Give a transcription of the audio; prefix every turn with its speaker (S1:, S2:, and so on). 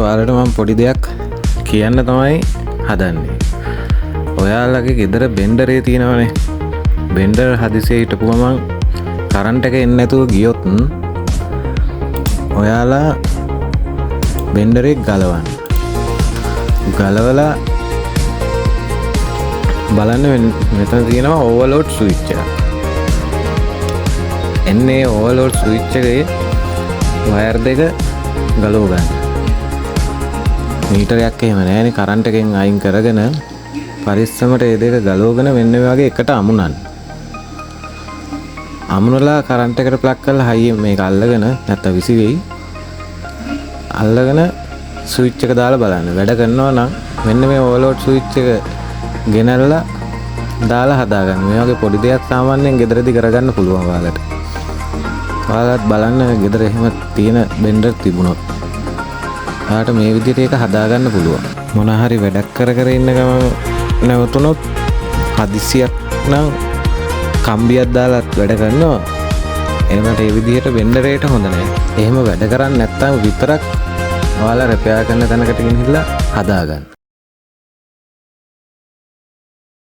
S1: ඔයාලට මම පොඩි දෙයක් කියන්න තමයි හදන්නේ. ඔයාලගේ ගෙදර බෙන්ඩරේ තියෙනවනේ. බෙන්ඩර් හදිසියේ හිටපු ගමන් කරන්ට් එක එන්නේ නැතුව ගියොත් ඔයාලා බෙන්ඩරේ ගලවන්න. ගලවලා බලන්න මෙතන තියෙනවා ඕවර්ලෝඩ් ස්විච් එක. එන්නේ ඕවර්ලෝඩ් ස්විච් එකේ වයර් දෙක ගලව ගන්න. මීටරයක් එහෙම නැහැනේ, කරන්ට් එකෙන් අයින් කරගෙන පරිස්සමට මේ දෙක ගලවගෙන මෙන්න මේ වගේ එකට අමුණන්න. අමුණලා කරන්ට් එකට ප්ලග් කරලා හයියෙන් මේක අල්ලගෙන නැත්නම් විසිවෙයි. අල්ලගෙන ස්විච් එක දාලා බලන්න. වැඩ කරනවා නම් මෙන්න මේ ඕවර්ලෝඩ් ස්විච් එක ගෙනල්ලා දාලා හදාගන්න. මේ වගේ පොඩි දෙයක් සාමාන්‍යයෙන් ගෙදරදී කරගන්න පුළුවන් ඔයාලට. ඔයාලත් බලන්න ගෙදර එහෙම තියෙන බෙන්ඩර් තිබුණොත්. ඔයාලට මේ විදිහට ඒක හදාගන්න පුළුවන්. මොන හරි වැඩක් කර ඉන්න ගමන් නැවතුනොත් හදිසියක් නම් කම්බියක් දාලා වැඩ කරනවා. එහෙමට ඒ විදිහට බෙන්ඩරේට හොඳ නැහැ. එහෙම වැඩ කරන්නේ නැත්නම් විතරක් ඔයාලා රිපෙයාර් කරන තැනකට ගෙනහිල්ලා හදාගන්න.